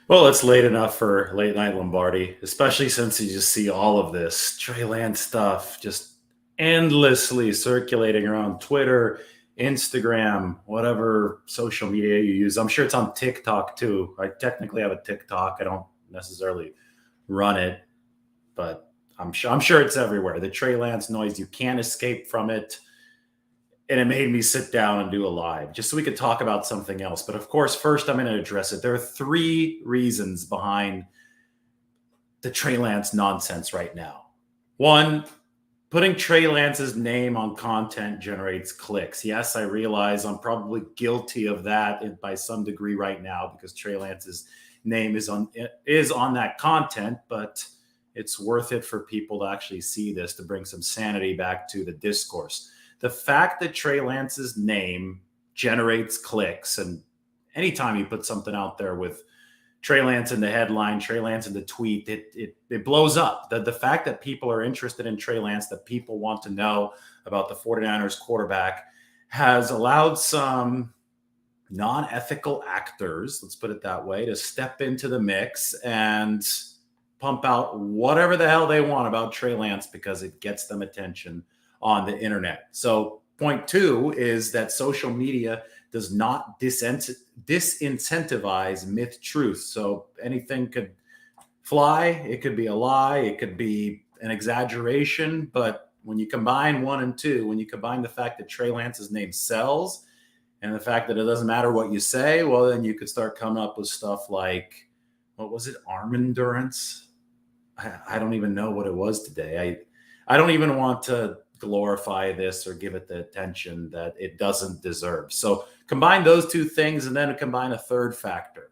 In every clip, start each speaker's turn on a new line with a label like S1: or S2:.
S1: Well, it's late enough for late night Lombardi, especially since you just see all of this Trey Lance stuff just endlessly circulating around Twitter, Instagram, whatever social media you use. I'm sure it's on TikTok too. I technically have a TikTok. I don't necessarily run it, but I'm sure it's everywhere. The Trey Lance noise, you can't escape from it. And it made me sit down and do a live just so we could talk about something else. But of course, first I'm going to address it. There are three reasons behind the Trey Lance nonsense right now. One, putting Trey Lance's name on content generates clicks. Yes, I realize I'm probably guilty of that by some degree right now because Trey Lance's name is on that content, but it's worth it for people to actually see this to bring some sanity back to the discourse. The fact that Trey Lance's name generates clicks, and anytime you put something out there with Trey Lance in the headline, Trey Lance in the tweet, it blows up. The fact that people are interested in Trey Lance, that people want to know about the 49ers quarterback, has allowed some non-ethical actors, let's put it that way, to step into the mix and pump out whatever the hell they want about Trey Lance because it gets them attention on the internet. So point two is that social media does not disincentivize myth truth. So anything could fly. It could be a lie. It could be an exaggeration. But when you combine one and two, when you combine the fact that Trey Lance's name sells and the fact that it doesn't matter what you say, well, then you could start coming up with stuff like, what was it? Arm endurance. I don't even know what it was today. I don't even want to glorify this or give it the attention that it doesn't deserve. So combine those two things and then combine a third factor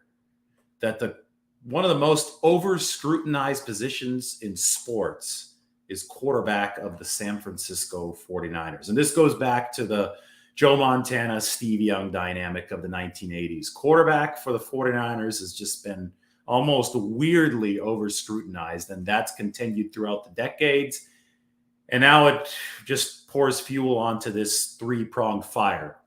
S1: that one of the most over scrutinized positions in sports is quarterback of the San Francisco 49ers. And this goes back to the Joe Montana, Steve Young dynamic of the 1980s. Quarterback for the 49ers has just been almost weirdly over scrutinized, and that's continued throughout the decades. And now it just pours fuel onto this three-pronged fire.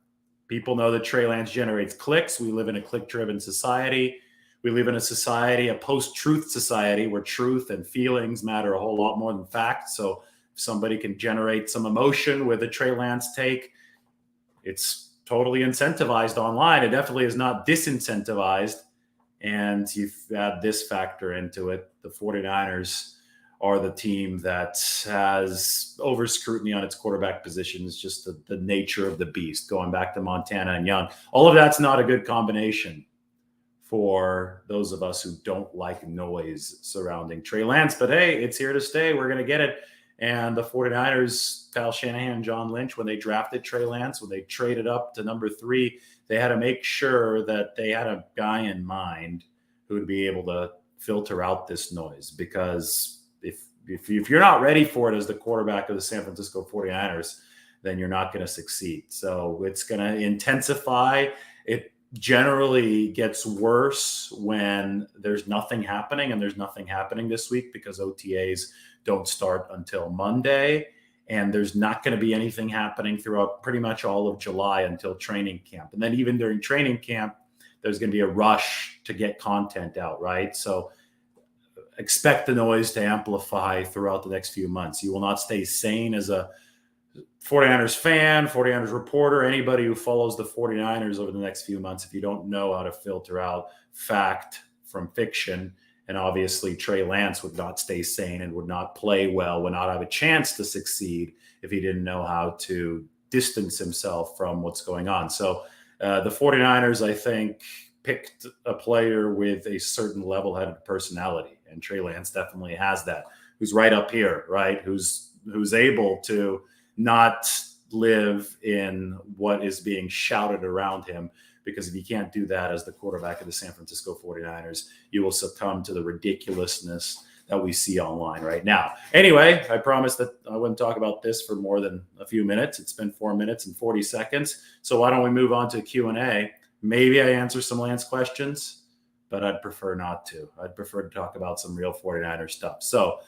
S1: People know that Trey Lance generates clicks. We live in a click-driven society. We live in a society, a post-truth society, where truth and feelings matter a whole lot more than facts. So if somebody can generate some emotion with a Trey Lance take, it's totally incentivized online. It definitely is not disincentivized. And you've add this factor into it. The 49ers are the team that has over scrutiny on its quarterback positions, just the nature of the beast, going back to Montana and Young. All of that's not a good combination for those of us who don't like noise surrounding Trey Lance. But hey, it's here to stay. We're going to get it. And the 49ers, Kyle Shanahan, John Lynch, when they drafted Trey Lance, when they traded up to number 3, they had to make sure that they had a guy in mind who would be able to filter out this noise. Because if you're not ready for it as the quarterback of the San Francisco 49ers, then you're not going to succeed. So it's going to intensify. It generally gets worse when there's nothing happening, and there's nothing happening this week because OTAs don't start until Monday. And there's not going to be anything happening throughout pretty much all of July until training camp. And then even during training camp, there's going to be a rush to get content out, right? So expect the noise to amplify throughout the next few months. You will not stay sane as a 49ers fan, 49ers reporter, anybody who follows the 49ers over the next few months if you don't know how to filter out fact from fiction. And obviously, Trey Lance would not stay sane and would not play well, would not have a chance to succeed if he didn't know how to distance himself from what's going on. So the 49ers, I think, picked a player with a certain level-headed personality. And Trey Lance definitely has that, who's right up here, right? Who's able to not live in what is being shouted around him. Because if you can't do that as the quarterback of the San Francisco 49ers, you will succumb to the ridiculousness that we see online right now. Anyway, I promised that I wouldn't talk about this for more than a few minutes. It's been 4 minutes and 40 seconds. So why don't we move on to Q&A? Maybe I answer some Lance questions, but I'd prefer not to. I'd prefer to talk about some real 49er stuff. So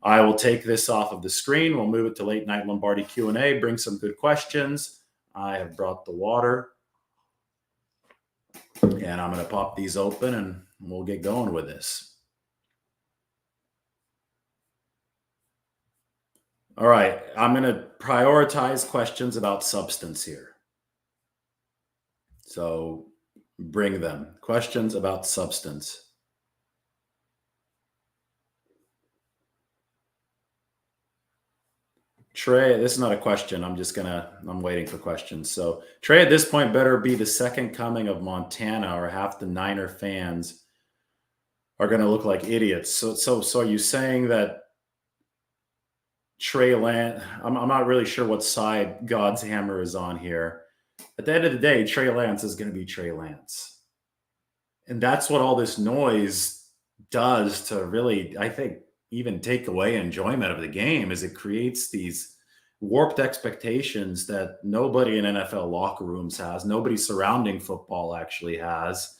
S1: I will take this off of the screen. We'll move it to Late Night Lombardi Q&A, bring some good questions. I have brought the water. And I'm going to pop these open and we'll get going with this. All right. I'm going to prioritize questions about substance here. So bring them. Questions about substance. Trey, this is not a question. I'm waiting for questions. So Trey, at this point, better be the second coming of Montana, or half the Niner fans are going to look like idiots. So are you saying that Trey Lance? I'm not really sure what side God's hammer is on here. At the end of the day, Trey Lance is going to be Trey Lance, and that's what all this noise does to really, I think, even take away enjoyment of the game. Is it creates these warped expectations that nobody in NFL locker rooms has, nobody surrounding football actually has.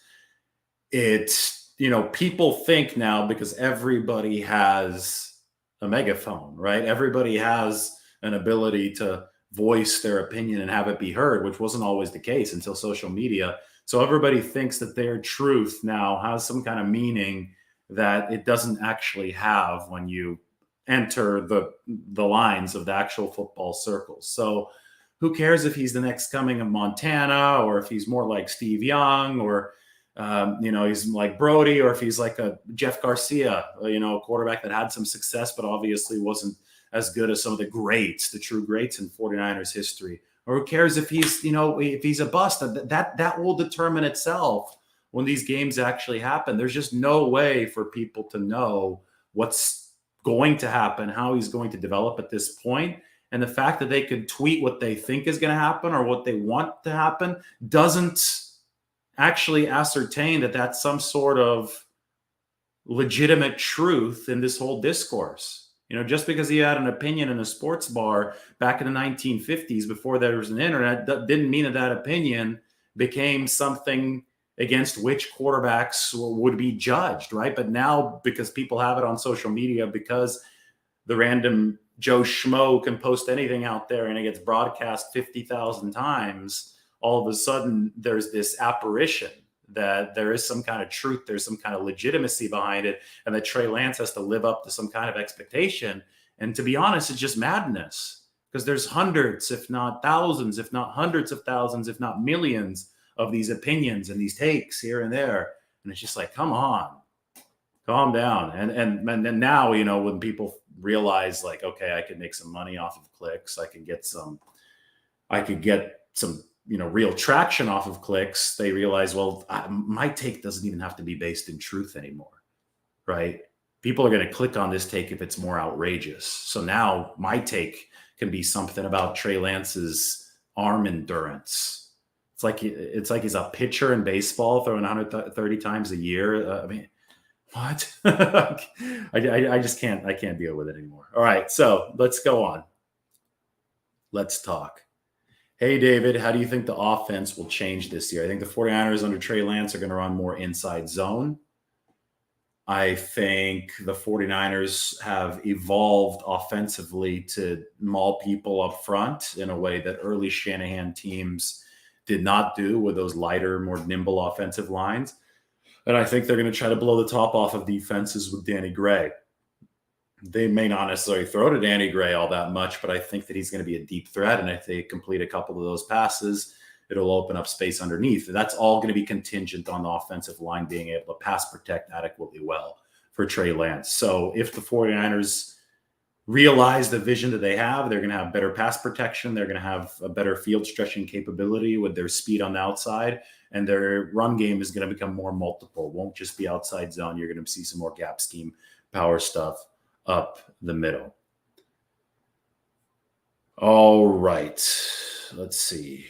S1: It's, people think now because everybody has a megaphone, right? Everybody has an ability to voice their opinion and have it be heard, which wasn't always the case until social media. So everybody thinks that their truth now has some kind of meaning that it doesn't actually have when you enter the lines of the actual football circles. So who cares if he's the next coming of Montana, or if he's more like Steve Young, or he's like Brody, or if he's like a Jeff Garcia, a quarterback that had some success, but obviously wasn't as good as some of the greats, the true greats in 49ers history. Or who cares if he's, if he's a bust? That will determine itself when these games actually happen. There's just no way for people to know what's going to happen, how he's going to develop at this point. And the fact that they could tweet what they think is going to happen or what they want to happen doesn't actually ascertain that that's some sort of legitimate truth in this whole discourse. Just because he had an opinion in a sports bar back in the 1950s before there was an internet, that didn't mean that opinion became something against which quarterbacks would be judged, right? But now, because people have it on social media, because the random Joe Schmo can post anything out there and it gets broadcast 50,000 times, all of a sudden there's this apparition that there is some kind of truth, there's some kind of legitimacy behind it, and that Trey Lance has to live up to some kind of expectation. And to be honest, it's just madness, because there's hundreds, if not thousands, if not hundreds of thousands, if not millions of these opinions and these takes here and there. And it's just like, come on, calm down. And now, when people realize, like, okay, I could make some money off of clicks, I could get some real traction off of clicks, they realize, well, my take doesn't even have to be based in truth anymore, right? People are going to click on this take if it's more outrageous. So now my take can be something about Trey Lance's arm endurance. It's like he's a pitcher in baseball throwing 130 times a year. I mean, what? I just can't deal with it anymore. All right, so let's go on. Let's talk. Hey, David, how do you think the offense will change this year? I think the 49ers under Trey Lance are going to run more inside zone. I think the 49ers have evolved offensively to maul people up front in a way that early Shanahan teams did not do, with those lighter, more nimble offensive lines. And I think they're going to try to blow the top off of defenses with Danny Gray. They may not necessarily throw to Danny Gray all that much, but I think that he's going to be a deep threat. And if they complete a couple of those passes, it'll open up space underneath. And that's all going to be contingent on the offensive line being able to pass protect adequately well for Trey Lance. So if the 49ers realize the vision that they have, they're going to have better pass protection. They're going to have a better field stretching capability with their speed on the outside. And their run game is going to become more multiple. It won't just be outside zone. You're going to see some more gap scheme power stuff up the middle. All right. Let's see.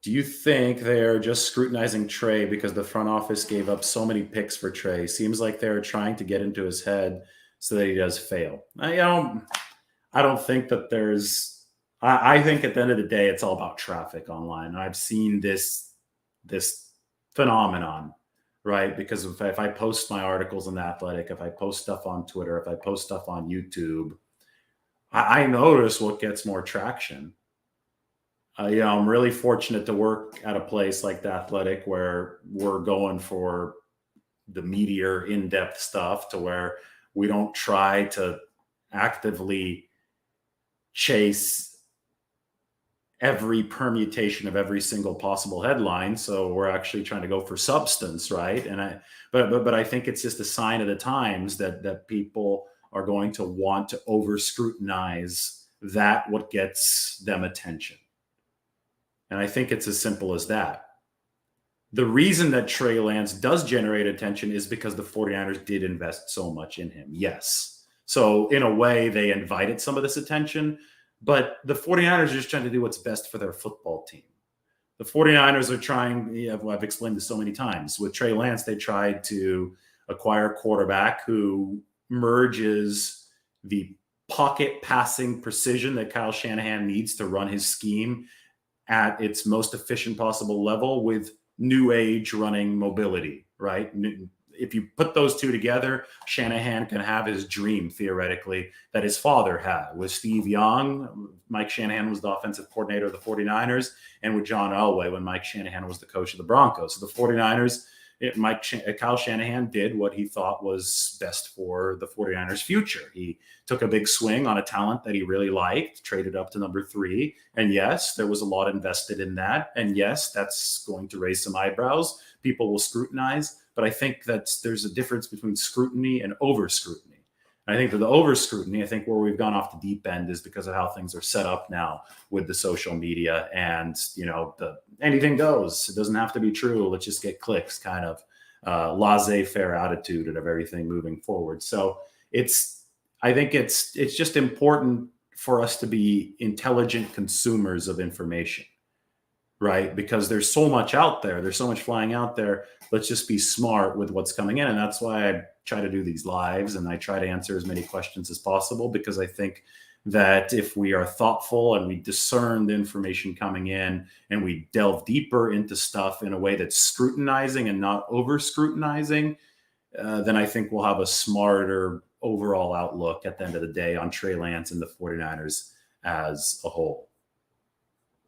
S1: Do you think they're just scrutinizing Trey because the front office gave up so many picks for Trey? Seems like they're trying to get into his head so that he does fail. I don't think that there's. I think at the end of the day, it's all about traffic online. I've seen this phenomenon, right? Because if I post my articles in The Athletic, if I post stuff on Twitter, if I post stuff on YouTube, I notice what gets more traction. I'm really fortunate to work at a place like the Athletic where we're going for the meatier, in-depth stuff to where we don't try to actively chase every permutation of every single possible headline. So we're actually trying to go for substance, right? But I think it's just a sign of the times that people are going to want to over scrutinize that what gets them attention. And I think it's as simple as that. The reason that Trey Lance does generate attention is because the 49ers did invest so much in him. Yes. So in a way, they invited some of this attention, but the 49ers are just trying to do what's best for their football team. The 49ers are trying, I've explained this so many times, with Trey Lance, they tried to acquire a quarterback who merges the pocket passing precision that Kyle Shanahan needs to run his scheme at its most efficient possible level with new age running mobility, right? If you put those two together, Shanahan can have his dream theoretically that his father had with Steve Young. Mike Shanahan was the offensive coordinator of the 49ers, and with John Elway when Mike Shanahan was the coach of the Broncos. So the 49ers, Kyle Shanahan did what he thought was best for the 49ers future. He took a big swing on a talent that he really liked, traded up to number 3. And yes, there was a lot invested in that. And yes, that's going to raise some eyebrows. People will scrutinize. But I think that there's a difference between scrutiny and over scrutiny. I think that the over scrutiny, I think where we've gone off the deep end is because of how things are set up now with the social media and, the anything goes. It doesn't have to be true. Let's just get clicks kind of laissez-faire attitude of everything moving forward. So I think it's just important for us to be intelligent consumers of information, right? Because there's so much out there. There's so much flying out there. Let's just be smart with what's coming in. And that's why I try to do these lives and I try to answer as many questions as possible, because I think that if we are thoughtful and we discern the information coming in and we delve deeper into stuff in a way that's scrutinizing and not over scrutinizing, then I think we'll have a smarter overall outlook at the end of the day on Trey Lance and the 49ers as a whole.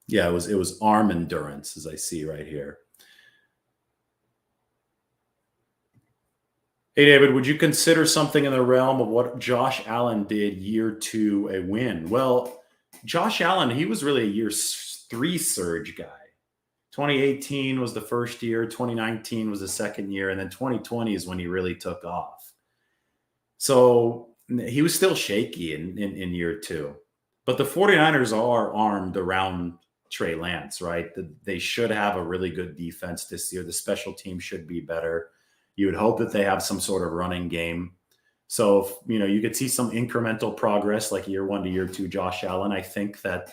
S1: Yeah, it was arm endurance, as I see right here. Hey, David, would you consider something in the realm of what Josh Allen did year 2 a win? Well, Josh Allen, he was really a year 3 surge guy. 2018 was the first year, 2019 was the second year, and then 2020 is when he really took off. So he was still shaky in year 2. But the 49ers are armed around Trey Lance, right? They should have a really good defense this year. The special team should be better. You would hope that they have some sort of running game. So, you could see some incremental progress like year 1 to year 2, Josh Allen. I think that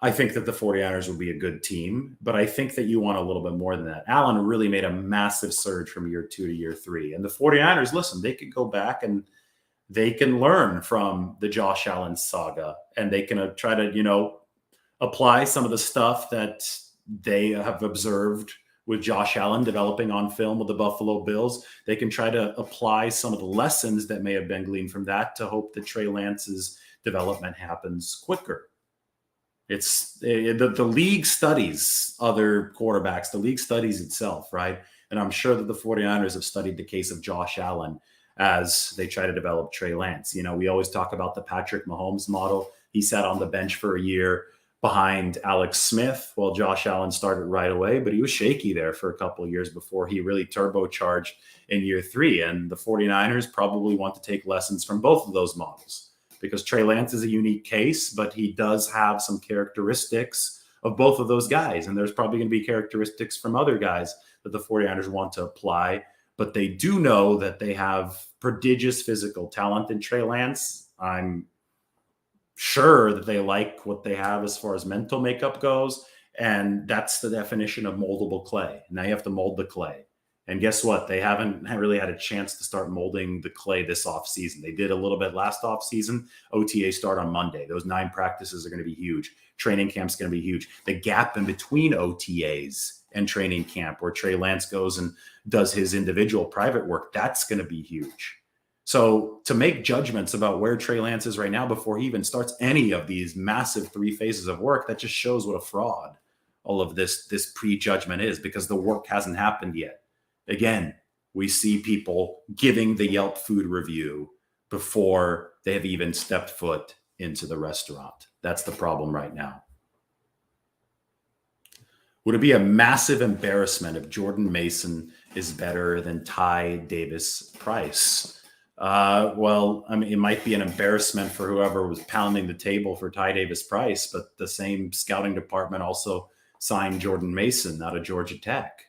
S1: the 49ers will be a good team, but I think that you want a little bit more than that. Allen really made a massive surge from year 2 to year 3. And the 49ers, listen, they could go back and they can learn from the Josh Allen saga, and they can try to, apply some of the stuff that they have observed with Josh Allen developing on film with the Buffalo Bills. They can try to apply some of the lessons that may have been gleaned from that to hope that Trey Lance's development happens quicker. It's the league studies other quarterbacks. The league studies itself, right? And I'm sure that the 49ers have studied the case of Josh Allen as they try to develop Trey Lance. We always talk about the Patrick Mahomes model. He sat on the bench for a year behind Alex Smith while Josh Allen started right away, but he was shaky there for a couple of years before he really turbocharged in year 3. And the 49ers probably want to take lessons from both of those models, because Trey Lance is a unique case, but he does have some characteristics of both of those guys. And there's probably going to be characteristics from other guys that the 49ers want to apply, but they do know that they have prodigious physical talent in Trey Lance. I'm sure that they like what they have as far as mental makeup goes. And that's the definition of moldable clay. Now you have to mold the clay. And guess what? They haven't really had a chance to start molding the clay this offseason. They did a little bit last offseason. OTA start on Monday. Those 9 practices are going to be huge. Training camp's going to be huge. The gap in between OTAs and training camp, where Trey Lance goes and does his individual private work, that's going to be huge. So to make judgments about where Trey Lance is right now before he even starts any of these massive 3 phases of work, that just shows what a fraud all of this prejudgment is, because the work hasn't happened yet. Again, we see people giving the Yelp food review before they have even stepped foot into the restaurant. That's the problem right now. Would it be a massive embarrassment if Jordan Mason is better than Ty Davis Price? Well, I mean, it might be an embarrassment for whoever was pounding the table for Ty Davis Price, but the same scouting department also signed Jordan Mason out of Georgia Tech.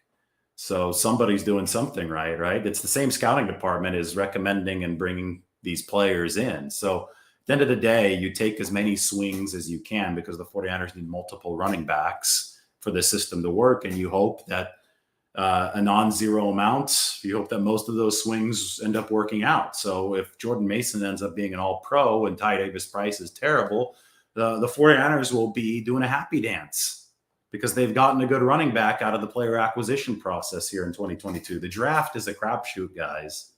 S1: So somebody's doing something right? It's the same scouting department is recommending and bringing these players in. So at the end of the day, you take as many swings as you can, because the 49ers need multiple running backs for the system to work. And you hope that a non-zero amount, you hope that most of those swings end up working out. So if Jordan Mason ends up being an all-pro and Ty Davis Price is terrible, the 49ers will be doing a happy dance, because they've gotten a good running back out of the player acquisition process here in 2022. The draft is a crapshoot, guys.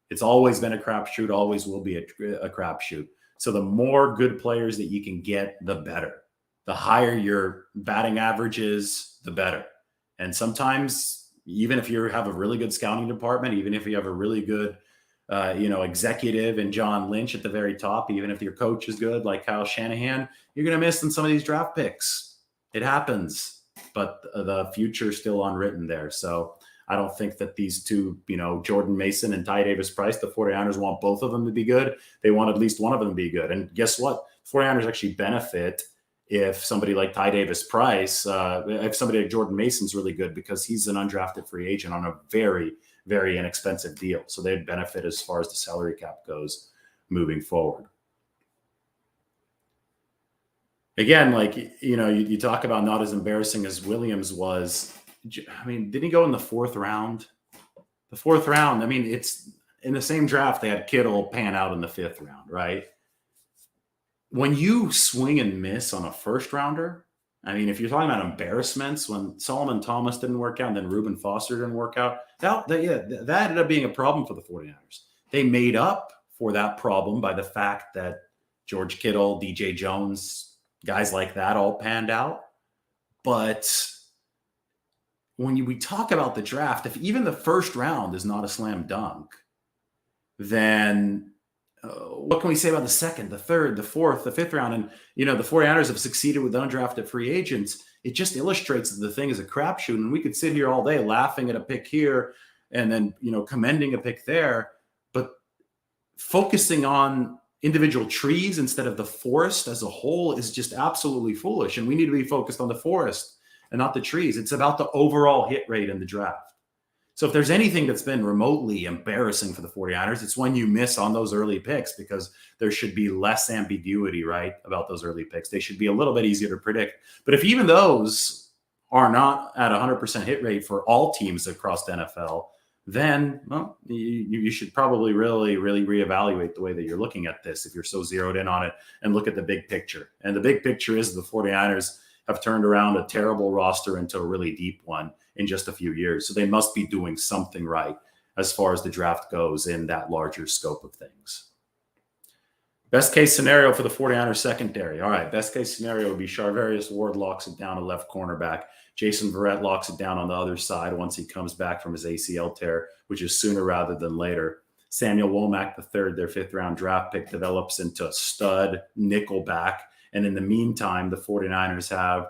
S1: It's always been a crapshoot, always will be a crapshoot. So the more good players that you can get, the better. The higher your batting average is, the better. And sometimes, even if you have a really good scouting department, even if you have a really good, executive and John Lynch at the very top, even if your coach is good, like Kyle Shanahan, you're going to miss on some of these draft picks. It happens, but the future is still unwritten there. So I don't think that these two, Jordan Mason and Ty Davis Price, the 49ers want both of them to be good. They want at least one of them to be good. And guess what? 49ers actually benefit if somebody like Ty Davis Price, if somebody like Jordan Mason's really good, because he's an undrafted free agent on a very, very inexpensive deal. So they'd benefit as far as the salary cap goes moving forward. Again, you talk about not as embarrassing as Williams was. I mean, didn't he go in the 4th round? The 4th round, I mean, it's in the same draft, they had Kittle pan out in the 5th round, right? When you swing and miss on a first rounder, I mean, if you're talking about embarrassments, when Solomon Thomas didn't work out and then Reuben Foster didn't work out, that ended up being a problem for the 49ers. They made up for that problem by the fact that George Kittle, DJ Jones, guys like that all panned out. But when we talk about the draft, if even the first round is not a slam dunk, then what can we say about the 2nd, the 3rd, the 4th, the 5th round? And, the 49ers have succeeded with undrafted free agents. It just illustrates that the thing is a crapshoot. And we could sit here all day laughing at a pick here and then, commending a pick there. But focusing on individual trees instead of the forest as a whole is just absolutely foolish. And we need to be focused on the forest and not the trees. It's about the overall hit rate in the draft. So if there's anything that's been remotely embarrassing for the 49ers, it's when you miss on those early picks, because there should be less ambiguity, right, about those early picks. They should be a little bit easier to predict. But if even those are not at 100% hit rate for all teams across the NFL, then, well, you should probably really, really reevaluate the way that you're looking at this if you're so zeroed in on it, and look at the big picture. And the big picture is the 49ers have turned around a terrible roster into a really deep one in just a few years. So they must be doing something right as far as the draft goes in that larger scope of things. Best case scenario for the 49ers secondary. All right, best case scenario would be Charvarius Ward locks it down a left cornerback. Jason Verrett locks it down on the other side once he comes back from his ACL tear, which is sooner rather than later. Samuel Womack III, their 5th round draft pick, develops into a stud nickelback. And in the meantime, the 49ers have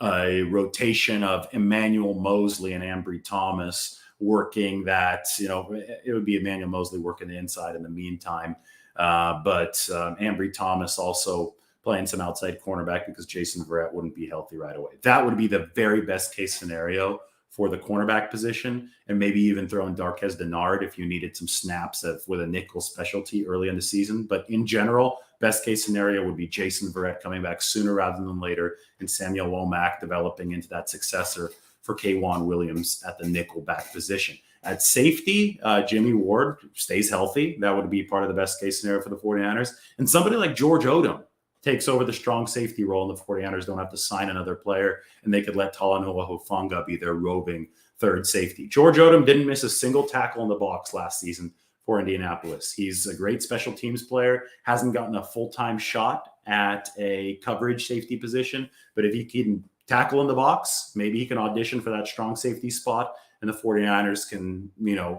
S1: a rotation of Emmanuel Mosley and Ambry Thomas working that, it would be Emmanuel Mosley working the inside in the meantime. But Ambry Thomas also playing some outside cornerback because Jason Verrett wouldn't be healthy right away. That would be the very best case scenario for the cornerback position, and maybe even throwing Darqueze Dennard if you needed some snaps with a nickel specialty early in the season. But in general, best case scenario would be Jason Verrett coming back sooner rather than later, and Samuel Womack developing into that successor for K'Wan Williams at the nickelback position. At safety, Jimmy Ward stays healthy. That would be part of the best case scenario for the 49ers. And somebody like George Odom takes over the strong safety role, and the 49ers don't have to sign another player, and they could let Talanoa Hufanga be their roving third safety. George Odom didn't miss a single tackle in the box last season for Indianapolis. He's a great special teams player, hasn't gotten a full-time shot at a coverage safety position, but if he can tackle in the box, maybe he can audition for that strong safety spot, and the 49ers can,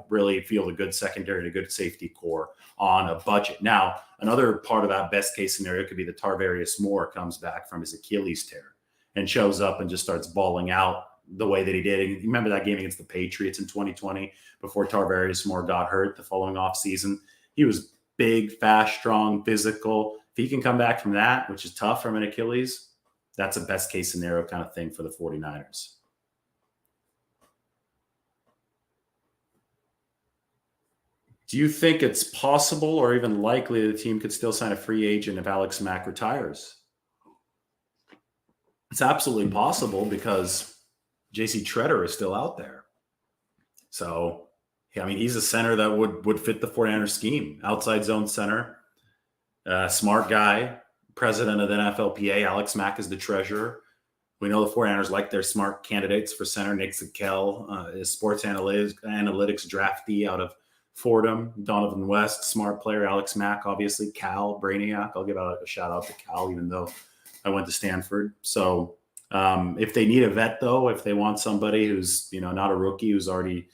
S1: really field a good secondary and a good safety core on a budget. Now, another part of that best case scenario could be that Tarvarius Moore comes back from his Achilles tear and shows up and just starts balling out the way that he did. And you remember that game against the Patriots in 2020 before Tarvarius Moore got hurt the following offseason? He was big, fast, strong, physical. If he can come back from that, which is tough from an Achilles, that's a best case scenario kind of thing for the 49ers. Do you think it's possible or even likely the team could still sign a free agent if Alex Mack retires? It's absolutely possible because J.C. Tretter is still out there. So, he's a center that would fit the 49ers scheme. Outside zone center, smart guy, president of the NFLPA. Alex Mack is the treasurer. We know the 49ers like their smart candidates for center. Nick Zakel is sports analytics draftee out of Fordham. Donovan West, smart player. Alex Mack, obviously. Cal, Brainiac. I'll give out a shout out to Cal, even though I went to Stanford. So if they need a vet, though, if they want somebody who's, not a rookie, who's already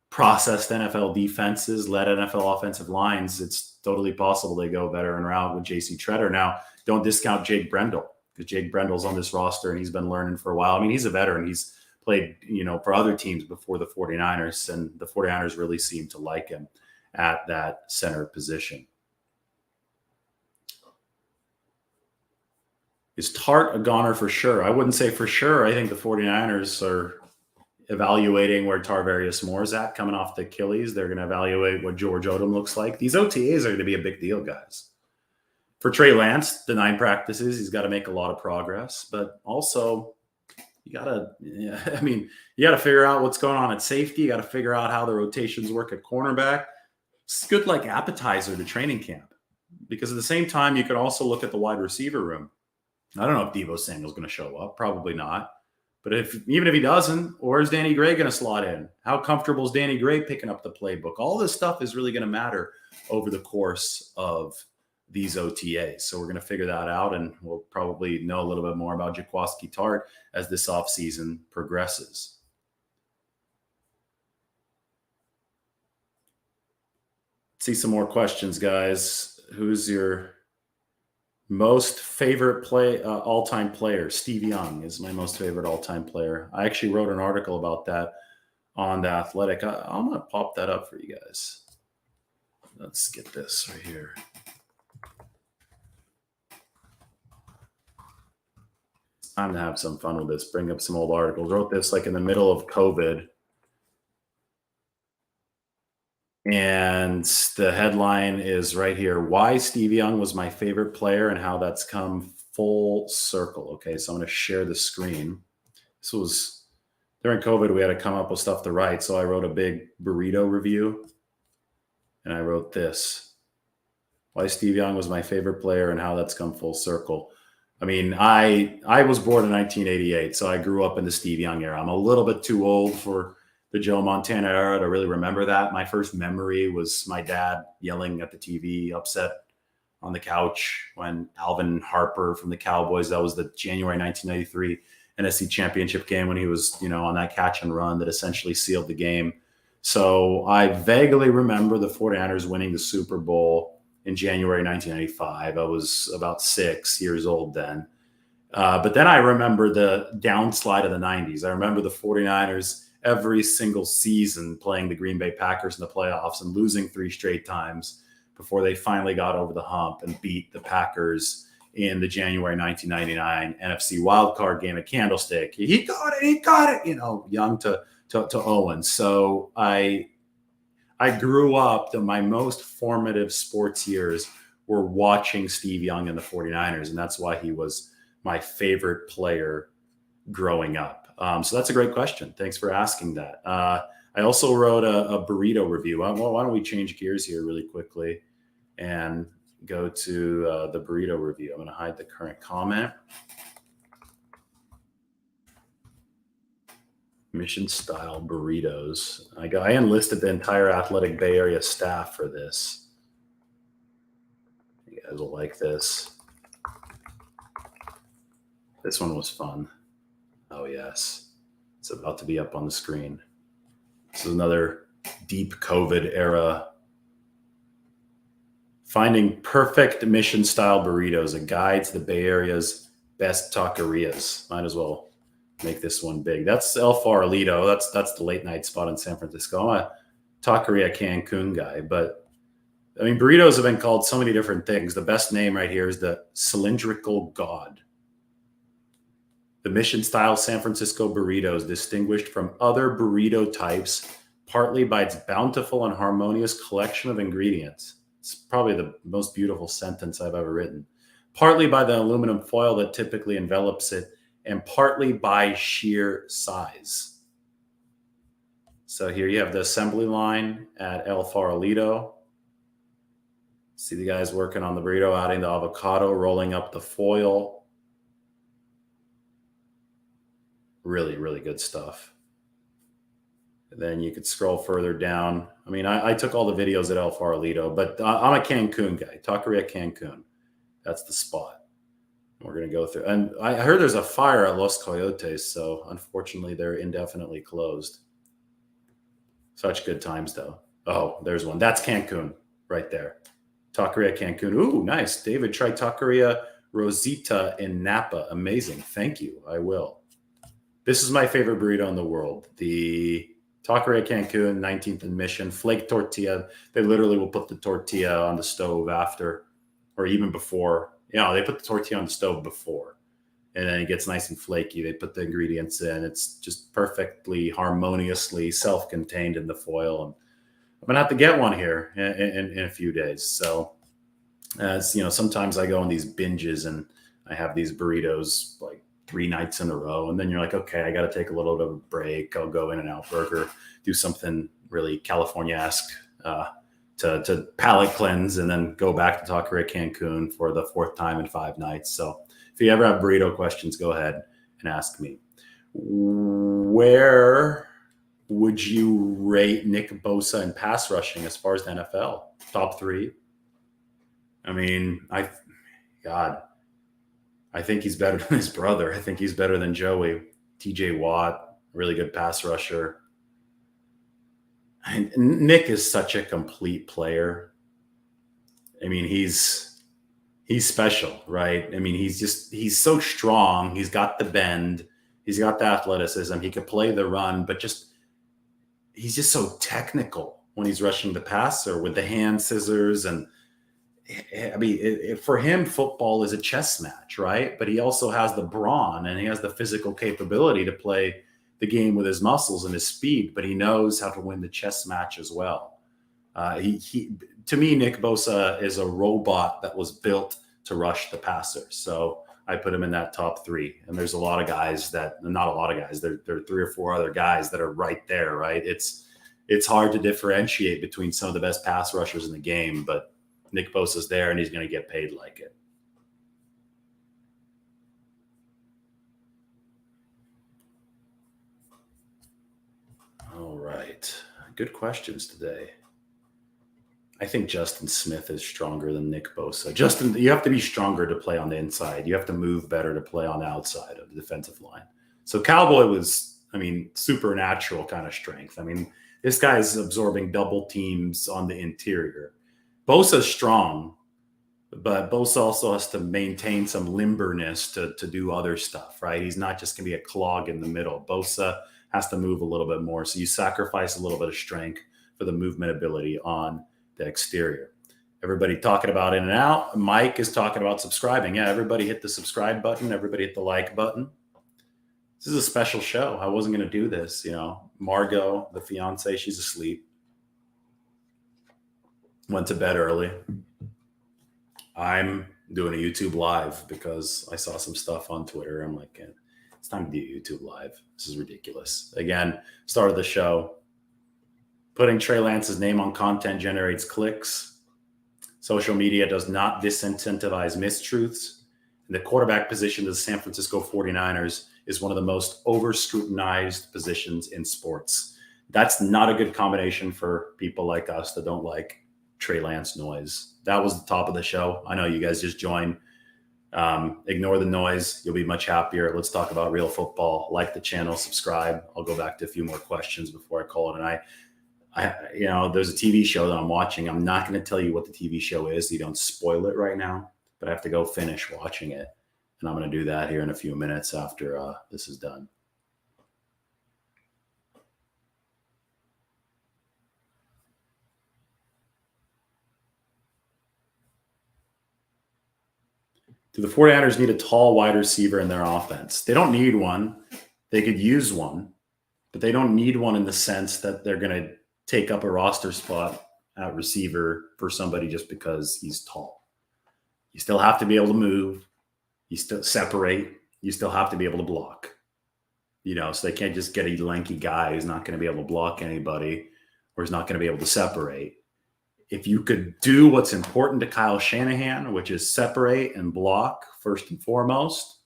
S1: processed NFL defenses, led NFL offensive lines, it's totally possible they go veteran route with J.C. Tretter. Now, don't discount Jake Brendel, because Jake Brendel's on this roster and he's been learning for a while. He's a veteran. He's played, for other teams before the 49ers, and the 49ers really seem to like him at that center position. Is Tart a goner for sure? I wouldn't say for sure. I think the 49ers are evaluating where Tarvarius Moore is at coming off the Achilles. They're going to evaluate what George Odom looks like. These OTAs are going to be a big deal, guys. For Trey Lance, the 9 practices, he's got to make a lot of progress, but also you got to figure out what's going on at safety. You got to figure out how the rotations work at cornerback. It's good like appetizer to training camp, because at the same time, you could also look at the wide receiver room. I don't know if Deebo Samuel's going to show up. Probably not. But even if he doesn't, or is Danny Gray going to slot in? How comfortable is Danny Gray picking up the playbook? All this stuff is really going to matter over the course of these OTAs. So we're going to figure that out, and we'll probably know a little bit more about Jaquiski Tart as this offseason progresses. Let's see some more questions, guys. Who's your most favorite all-time player? Steve Young is my most favorite all-time player. I actually wrote an article about that on The Athletic. I'm going to pop that up for you guys. Let's get this right here. It's time to have some fun with this. Bring up some old articles. Wrote this in the middle of COVID. And the headline is right here: why Steve Young was my favorite player and how that's come full circle. Okay, so I'm going to share the screen. This was during COVID. We had to come up with stuff to write. So I wrote a big burrito review. And I wrote this: why Steve Young was my favorite player and how that's come full circle. I was born in 1988, so I grew up in the Steve Young era. I'm a little bit too old for the Joe Montana era to really remember that. My first memory was my dad yelling at the TV, upset on the couch when Alvin Harper from the Cowboys, that was the January 1993 NFC Championship game, when he was, on that catch and run that essentially sealed the game. So I vaguely remember the 49ers winning the Super Bowl in January 1995. I was about 6 years old then. But then I remember the downslide of the 90s. I remember the 49ers every single season playing the Green Bay Packers in the playoffs and losing 3 straight times before they finally got over the hump and beat the Packers in the January 1999 NFC wildcard game at Candlestick. He got it, Young to Owen. So I grew up, my most formative sports years were watching Steve Young and the 49ers, and that's why he was my favorite player growing up. So that's a great question. Thanks for asking that. I also wrote a burrito review. Why don't we change gears here really quickly and go to the burrito review. I'm going to hide the current comment. Mission style burritos. I enlisted the entire athletic Bay Area staff for this. You guys will like this. This one was fun. Oh, yes. It's about to be up on the screen. This is another deep COVID era. Finding perfect mission style burritos, a guide to the Bay Area's best taquerias. Might as well make this one big. That's El Farolito. That's the late night spot in San Francisco. I'm a taqueria Cancun guy, but I mean, burritos have been called so many different things. The best name right here is the cylindrical god. The mission style San Francisco burrito is distinguished from other burrito types partly by its bountiful and harmonious collection of ingredients. It's probably the most beautiful sentence I've ever written. Partly by the aluminum foil that typically envelops it, and partly by sheer size. So here you have the assembly line at El Farolito. See the guys working on the burrito, adding the avocado, rolling up the foil. Really, really good stuff. And then you could scroll further down. I mean, I took all the videos at El Farolito, but I'm a Cancun guy. Taqueria Cancun. That's the spot. We're going to go through. And I heard there's a fire at Los Coyotes, so unfortunately they're indefinitely closed. Such good times, though. Oh, there's one. That's Cancun right there. Taqueria Cancun. Ooh, nice. David, try Taqueria Rosita in Napa. Amazing. Thank you. I will. This is my favorite burrito in the world. The Taqueria Cancun, 19th and Mission, flake tortilla. They literally will put the tortilla on the stove after, or even before. You know, they put the tortilla on the stove before, and then it gets nice and flaky. They put the ingredients in. It's just perfectly harmoniously self-contained in the foil. And I'm going to have to get one here in a few days. So, as you know, sometimes I go on these binges and I have these burritos like 3 nights in a row. And then you're like, okay, I got to take a little bit of a break. I'll go In-N-Out Burger, do something really California-esque to palate cleanse, and then go back to Taqueria Cancun for the 4th time in 5 nights. So if you ever have burrito questions, go ahead and ask me. Where would you rate Nick Bosa in pass rushing as far as the NFL? Top 3? I mean, I think he's better than his brother. I think he's better than Joey. TJ Watt, really good pass rusher. And Nick is such a complete player. I mean, he's special, right? I mean, he's so strong. He's got the bend. He's got the athleticism. He could play the run, but he's just so technical when he's rushing the passer with the hand scissors. And I mean, for him, football is a chess match, right? But he also has the brawn and he has the physical capability to play the game with his muscles and his speed, but he knows how to win the chess match as well. To me, Nick Bosa is a robot that was built to rush the passer. So I put him in that top 3. And there's a lot of guys there are 3 or 4 other guys that are right there, right? It's hard to differentiate between some of the best pass rushers in the game, but Nick Bosa's there and he's going to get paid like it. All right. Good questions today. I think Justin Smith is stronger than Nick Bosa. Justin, you have to be stronger to play on the inside. You have to move better to play on the outside of the defensive line. So Cowboy was, supernatural kind of strength. I mean, this guy is absorbing double teams on the interior. Bosa's strong, but Bosa also has to maintain some limberness to do other stuff, right? He's not just going to be a clog in the middle. Bosa has to move a little bit more. So you sacrifice a little bit of strength for the movement ability on the exterior. Everybody talking about In-N-Out. Mike is talking about subscribing. Yeah, everybody hit the subscribe button. Everybody hit the like button. This is a special show. I wasn't going to do this. Margot, the fiance, she's asleep. Went to bed early. I'm doing a YouTube live because I saw some stuff on Twitter. I'm like, it's time to do a YouTube live. This is ridiculous. Again, started the show. Putting Trey Lance's name on content generates clicks. Social media does not disincentivize mistruths. And the quarterback position of the San Francisco 49ers is one of the most over-scrutinized positions in sports. That's not a good combination for people like us that don't like Trey Lance noise. That was the top of the show. I know you guys just joined. Ignore the noise. You'll be much happier. Let's talk about real football. Like the channel, subscribe. I'll go back to a few more questions before I call it a night. There's a TV show that I'm watching. I'm not going to tell you what the TV show is. You don't spoil it right now, but I have to go finish watching it. And I'm going to do that here in a few minutes after this is done. Do the 49ers need a tall wide receiver in their offense? They don't need one. They could use one, but they don't need one in the sense that they're going to take up a roster spot at receiver for somebody just because he's tall. You still have to be able to move. You still separate. You still have to be able to block. So they can't just get a lanky guy who's not going to be able to block anybody or is not going to be able to separate. If you could do what's important to Kyle Shanahan, which is separate and block first and foremost,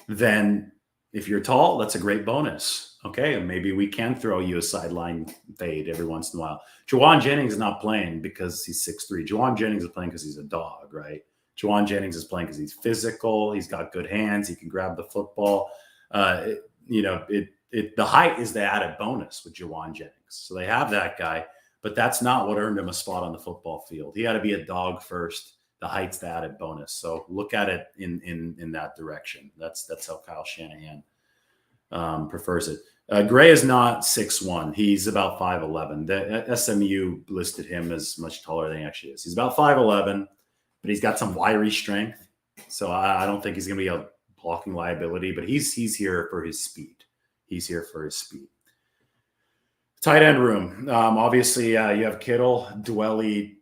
S1: then if you're tall, that's a great bonus. Okay, and maybe we can throw you a sideline fade every once in a while. Juwan Jennings is not playing because he's 6'3". Juwan Jennings is playing because he's a dog, right? Juwan Jennings is playing because he's physical. He's got good hands. He can grab the football. The height is the added bonus with Juwan Jennings. So they have that guy. But that's not what earned him a spot on the football field. He had to be a dog first. The height's the added bonus. So look at it in that direction. That's how Kyle Shanahan prefers it. Gray is not 6'1". He's about 5'11". The SMU listed him as much taller than he actually is. He's about 5'11", but he's got some wiry strength. So I don't think he's going to be a blocking liability, but he's here for his speed. He's here for his speed. Tight end room. Obviously, you have Kittle. Dwelly,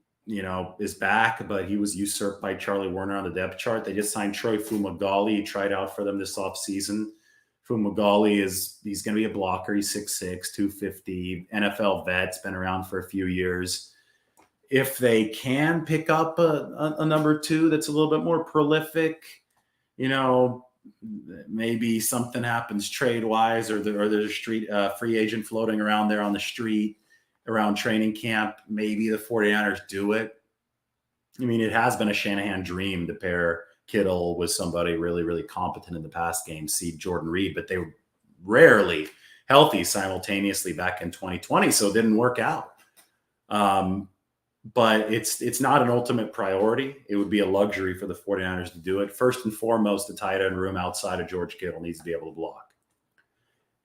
S1: is back, but he was usurped by Charlie Werner on the depth chart. They just signed Troy Fumagalli. He tried out for them this offseason. Fumagalli he's going to be a blocker. He's 6'6", 250, NFL vet, been around for a few years. If they can pick up a number two that's a little bit more prolific, maybe something happens trade-wise or there's a street free agent floating around there on the street around training camp. Maybe the 49ers do it. I mean, it has been a Shanahan dream to pair Kittle with somebody really, really competent in the pass game, see Jordan Reed, but they were rarely healthy simultaneously back in 2020, so it didn't work out. But it's not an ultimate priority. It would be a luxury for the 49ers to do it. First and foremost, the tight end room outside of George Kittle needs to be able to block.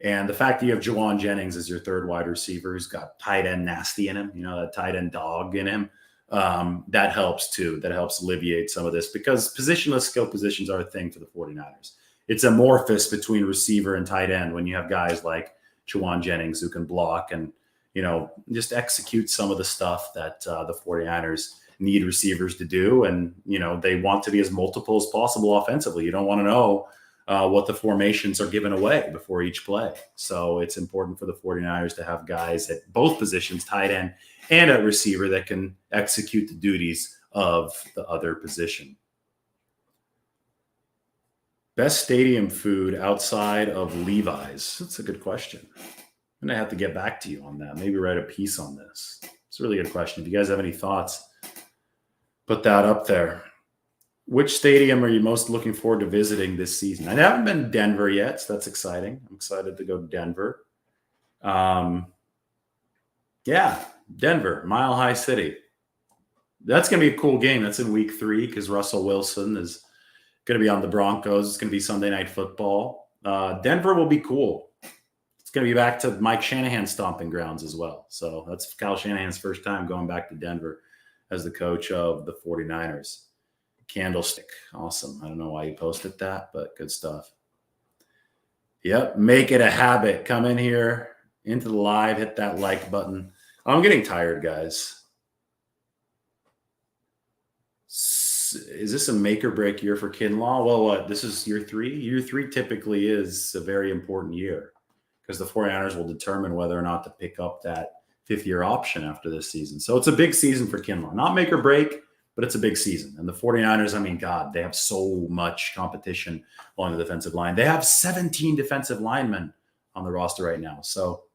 S1: And the fact that you have Juwan Jennings as your third wide receiver who's got tight end nasty in him, that tight end dog in him, that helps too. That helps alleviate some of this because positionless skill positions are a thing for the 49ers. It's amorphous between receiver and tight end when you have guys like Juwan Jennings who can block and just execute some of the stuff that the 49ers need receivers to do. And, they want to be as multiple as possible offensively. You don't want to know what the formations are given away before each play. So it's important for the 49ers to have guys at both positions, tight end and at receiver, that can execute the duties of the other position. Best stadium food outside of Levi's? That's a good question. I'm going to have to get back to you on that. Maybe write a piece on this. It's a really good question. If you guys have any thoughts, put that up there. Which stadium are you most looking forward to visiting this season? I haven't been to Denver yet, so that's exciting. I'm excited to go to Denver. Denver, Mile High City. That's going to be a cool game. That's in week 3 because Russell Wilson is going to be on the Broncos. It's going to be Sunday Night Football. Denver will be cool. It's going to be back to Mike Shanahan's stomping grounds as well. So that's Kyle Shanahan's first time going back to Denver as the coach of the 49ers. Candlestick. Awesome. I don't know why you posted that, but good stuff. Yep. Make it a habit. Come in here into the live, hit that like button. I'm getting tired, guys. Is this a make or break year for Kinlaw? Well, what? This is year 3? Year 3 typically is a very important year because the 49ers will determine whether or not to pick up that 5th-year option after this season. So it's a big season for Kinlaw. Not make or break, but but it's a big season. And the 49ers, I mean, God, they have so much competition on the defensive line. They have 17 defensive linemen on the roster right now. So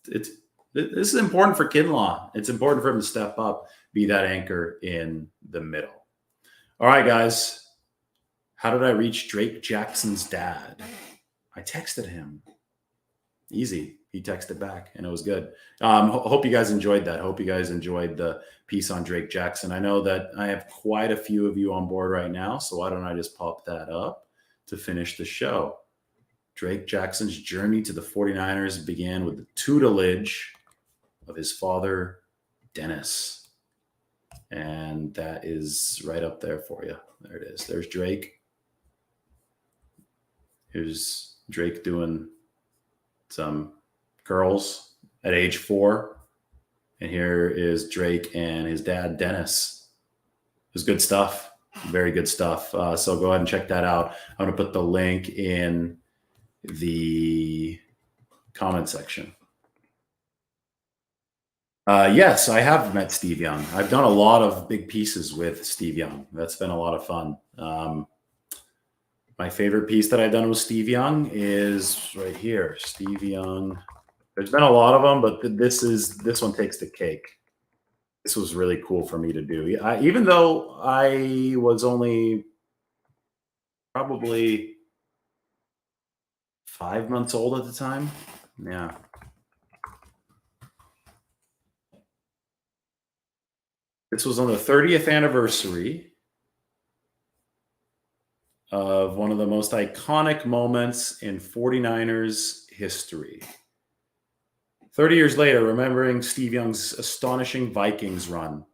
S1: this is important for Kinlaw. It's important for him to step up, be that anchor in the middle. All right, guys. How did I reach Drake Jackson's dad? I texted him. Easy. He texted back, and it was good. Hope you guys enjoyed that. Hope you guys enjoyed the piece on Drake Jackson. I know that I have quite a few of you on board right now, so why don't I just pop that up to finish the show? Drake Jackson's journey to the 49ers began with the tutelage of his father, Dennis. And that is right up there for you. There it is. There's Drake. Here's Drake doing some curls at age 4. And here is Drake and his dad, Dennis. It was good stuff. Very good stuff. So go ahead and check that out. I'm going to put the link in the comment section. Yes, I have met Steve Young. I've done a lot of big pieces with Steve Young. That's been a lot of fun. My favorite piece that I've done with Steve Young is right here. Steve Young. There's been a lot of them, but this one takes the cake. This was really cool for me to do. Even though I was only probably 5 months old at the time. Yeah. This was on the 30th anniversary of one of the most iconic moments in 49ers history. 30 years later, remembering Steve Young's astonishing Vikings run,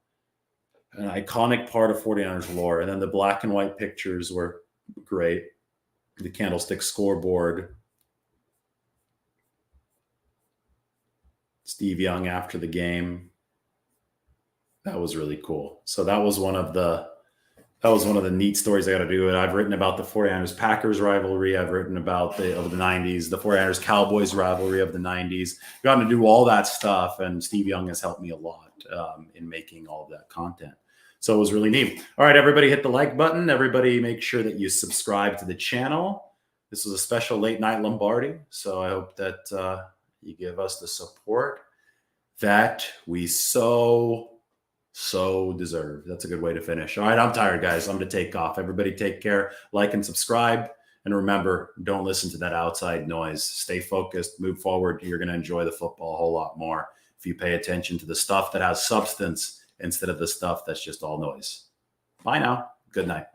S1: an iconic part of 49ers lore. And then the black and white pictures were great. The candlestick scoreboard. Steve Young after the game. That was really cool. So that was one of the neat stories I got to do. And I've written about the 49ers Packers rivalry. I've written about the 90s, the 49ers Cowboys rivalry of the 90s. Gotten to do all that stuff. And Steve Young has helped me a lot in making all of that content. So it was really neat. All right, everybody hit the like button. Everybody make sure that you subscribe to the channel. This was a special late night Lombardi. So I hope that you give us the support that we so deserve. That's a good way to finish. All right, I'm tired, guys. I'm going to take off. Everybody take care. Like and subscribe. And remember, don't listen to that outside noise. Stay focused. Move forward. You're going to enjoy the football a whole lot more if you pay attention to the stuff that has substance instead of the stuff that's just all noise. Bye now. Good night.